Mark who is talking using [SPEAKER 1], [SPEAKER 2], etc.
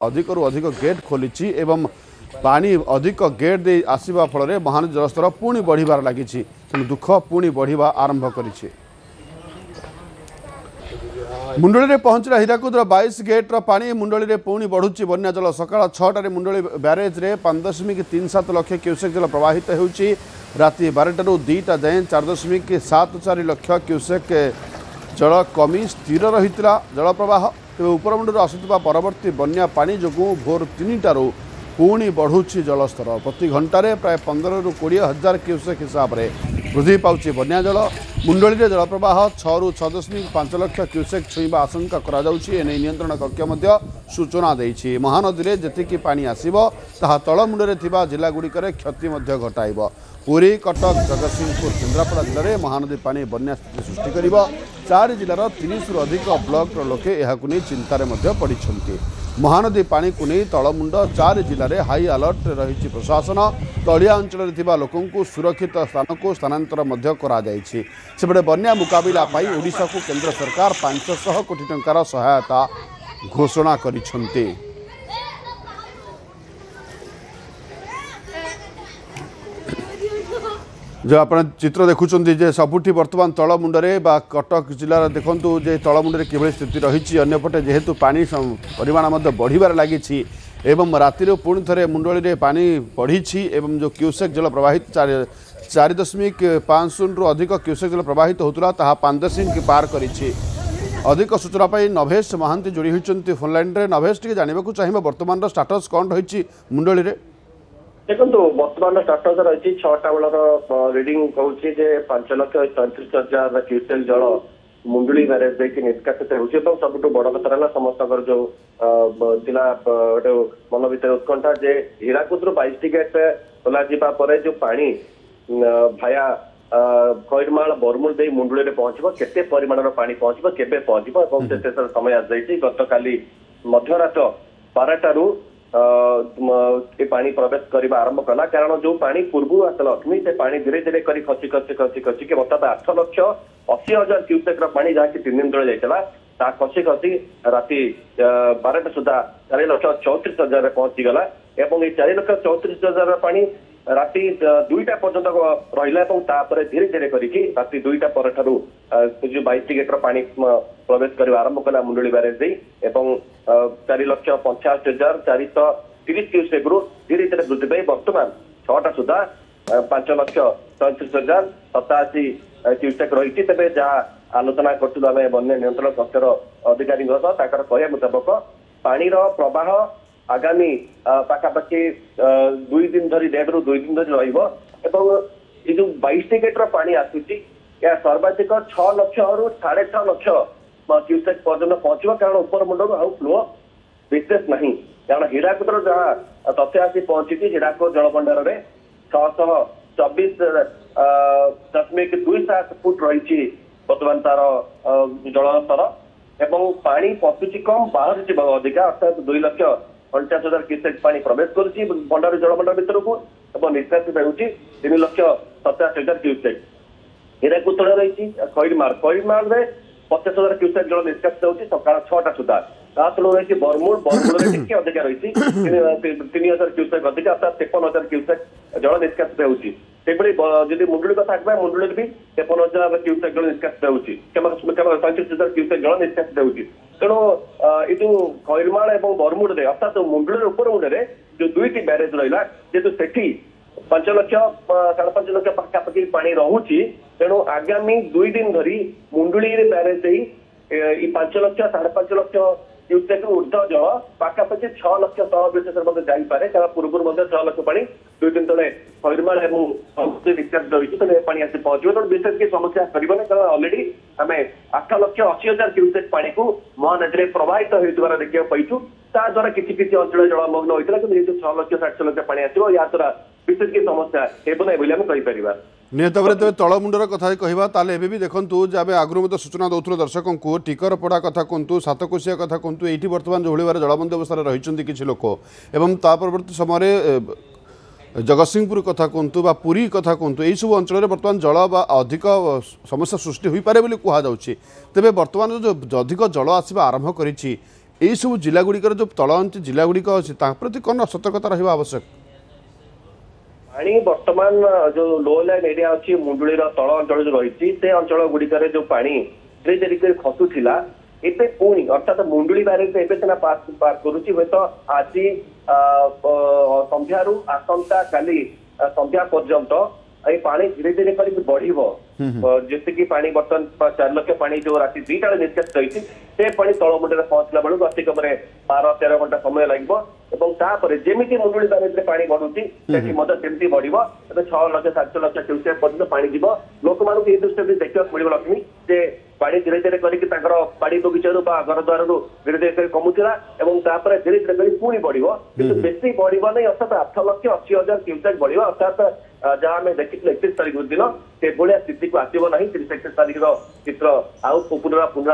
[SPEAKER 1] अधिकरू अधिक गेट खोली एवं पानी अधिक गेट दे आसवा फल महानदी जलस्तर पुणी बढ़िबार लगी दुख पुणी बढ़िबा आरंभ करिछि। मुंडली में पहुंचला हीराकुदर 22 गेट्र पानी मुंडली में पुणी बढ़ुची बन्या जल सकाळ 6टार मुंडली ब्यारेज रे 5.37 लक्ष क्यूसेक जल प्रवाहित होउची राति 12टारू 2टा जाए 4.74 लक्ष क्यूसेक जल कमी स्थिर रहितला जल प्रवाह तेज उपरमुंडू आसुवा परवर्ती बन्या पानी जो भोर 3टारू पुणी बढ़ुची जलस्तर प्रति घंटे प्राय 15 ରୁ 20 हजार क्यूसेक हिसाब से वृद्धि पाउची बन्या जल मुंडली में जल प्रवाह 6 ରୁ 6.5 लक्ष क्यूसेक छुईवा आशंका करा जाउची एने नियंत्रण कक्ष मध्य सूचना देइछि। महानदी में जेतिकी पानी आसीबो ताहा तळमुंडरे थिबा जिला गुड़िकर क्षति मध्य घटाइबो। पुरी कटक जगतसिंहपुर केन्द्रापड़ा जिले में महानदी पानी बन्या स्थिति सृष्टि करिबो। 4 जिलार 30 ରୁ अधिक ब्लॉक लोके एहाकु नै चिंतार मध्य पड़िछन्ति। महानदी पानी को नहीं तलमुंड 4 जिले में हाई अलर्ट रही प्रशासन तलिया अंचल लोकों सुरक्षित स्थान को स्थानांतर सेपटे बन्या मुकाबला ओडिशा को केंद्र सरकार 500 कोटी टंकार सहायता घोषणा करिछन्ति। जो आप चित्र देखुं जे सबुठी बर्तमान तलमुंडे कटक जिलार देखूँ जे तलमुंडे किभली स्थिति रही अंपटे जेहेतु पानी परिमाण बढ़िबार लगी एवं रातिर पुणी थे मुंडली में पानी बढ़ी जो क्यूसेक जल प्रवाहित 4.50 ରୁ अधिक क्यूसेक जल प्रवाहित होता 5 पार कर अधिक सूचना नभेश महांती जोड़ी होती फोन लाइन रे। नभेश टी जानवा चाहिए बर्तमान स्टाटस कौन रही मुंडली में?
[SPEAKER 2] देखो बर्तमान स्टाटस रही 6टा बेलर रिडिंग कहूँ 5,34,000 क्यूसेक जल मुंडली ब्यारेज देखिए निष्कासित होती सबुठ बड़ कथा समस्त जो गोटे मन भर उत्कंठा जे हीराकुद 22 गेट खोल जो पानी भाया खैरमाल बरमुल दे मुंडली में पहुंचब केते परिमाण पानी पहुंचब केबे पहुंचब से समय आ जाइए। गत काली मध्यरात 12टारू ये पानी प्रवेश करने आरंभ कला कारण जो पानी पूर्व आसला अग्नि से पानी धीरे धीरे कर खसी खसी खसी खसी के बर्तमान 8,80,000 क्यूसेक पानी जहाँकि 3 दिन तले जाता खसी खसी राति 12टा सुधा 4,34,000 पहुंची गला एवं ये 4,34,000 पानी राति 2टा पर्यंत रहा धीरे धीरे करके राति 2टा पर जो 22 गेट्र पानी प्रवेश कर आरंभ कला मुंडली ब्यारेज एवं 4,85,430 क्यूसेक रु धीरे धीरे वृद्धि पाई बर्तमान 6टा सुधा 5,34,087 क्यूसेक रही तेज जहाँ आलोचना करूँ बन्या नियंत्रण कक्षर अधिकारी कहया मुताबक पानीर प्रवाह आगामी पाखापाखि 2 दिन धरी 1.5 ରୁ 2 दिन धरी रही जो 22 गेट्र पानी आसूची या सर्वाधिक 6 लक्ष रु 6.5 लक्ष क्यूसेक पर्यटन पहुंचब कारण उपर मुंडू आउ फ्लो विशेष नहीं कारण हीराकुदर जहाँ तथ्य आसी पहुंची हीराकुद जलभंडार में 624.27 फुट रही बर्तमान तार जलस्तर एवं पानी पशुची कम बाहर अधिका अर्थात 2,49,000 क्यूसेक पानी प्रवेश करुच्ची भंडार जलभंडार भर को निष्कासित होती 3,87,000 क्यूसेक हीराकुद तले रही खैरमाल में 50,000 क्यूसेक जल निष्कासित होती सकाळ 6टा सुधा तले रही बरमुल टी अधिका रही 3,000 क्यूसेक अधिका अर्थात 53,000 क्यूसेक जल निष्कासित होती जब मुंडली कथा मुंडली भी 53,000 क्यूसेक जल निष्कासित होती 35,000 क्यूसेक जल निष्कासित होती तेणु ये जो खैरमाल और बरमुल अर्थात मुंडली उपर मुंडे जो 2टी ब्यारेज रहा जेहेतु से 5 लक्ष 5.5 लक्ष पाखापाखि पानी रोचे तेणु आगामी 2 दिन धरी मुंडली ब्यारेज 5 लक्ष 5.5 लक्ष क्यूसेक ऊर्ध जल पाखापाखि 6 लक्ष तल विशेष जापे कारण पूर्व 6 लक्ष पानी 2 दिन तले खैरमाल निष्कासित रही पानी आसी पहुंचे तेणु विशेष की समस्या करें कारण अलरेडी आम 8,80,000 क्यूसेक पानी को महानदी में प्रवाहित होता देखा पाइछु द्वारा किसी किसी अंचल जलमग्न होता है 6 लक्ष 60 लक्ष पानी आसो या द्वारा विशेष की समस्या है
[SPEAKER 1] निहत भाव तेज तलमुंडर कथा कहवा भी देखूँ जे आम आगु मत सूचना दौर दर्शकों को टिकरपड़ा कथा कहतु सातकोशिया कथा कहतु ये बर्तमान जो भाव जलबंदी अवस्था रही किसी लोक एवं परवर्ती समय जगतसिंहपुर कथा कहतु बा पुरी कथा कहतु यही सब अंचल बर्तमान जल बा अधिक समस्या सृष्टि हो पारे कहुच्छे तेज बर्तमान जो अधिक जल आसवा आरंभ करिछि यही सब जिलागुड़िकर जो तल अंचल जिलागुड़िक अच्छी प्रति कौन सतर्कता रहा आवश्यक?
[SPEAKER 2] पानी वर्तमान जो लो लाइन एरिया अच्छी मुंडुली तल अंचल जो रही से अंचल गुड़िकर जो पानी धीरे धीरे खसुला एबे पुणी अर्थात मुंडुली बैरेज एबे सिना पार करुच्ची हूँ तो आज संध्यारू आसंता काली संध्या पर्यंत ये पानी धीरे धीरे करके बढ़िबो जैसे कि पानी बर्तमान 4 लाख पानी जो राति 2टा निष्कासित होती से पानी तलमुंडे पहुंचला बेलू अति कम 12-13 घंटा समय लगे और तापर जमी मुंडुली बैरेज में पानी बढ़ुची सेमती बढ़िबो 6 लाख 7 लाख क्यूसेक पर्यंत पानी जीव लोक मान ये दृष्टि देखा मिल लक्ष्मी जे पानी धीरे धीरे करके बाड़ी बगीचारू घर द्वार धीरे धीरे कमुला और धीरे धीरे कर पुणी बढ़िबो बेसी बढ़िबो नहीं अर्थात 8,80,000 क्यूसेक बढ़िबो अर्थात जहाँ आम देखी 31 तारीख दिन से भाया स्थिति को आसब ना 31 तारीख चित्र आउ पुनरावृत्ति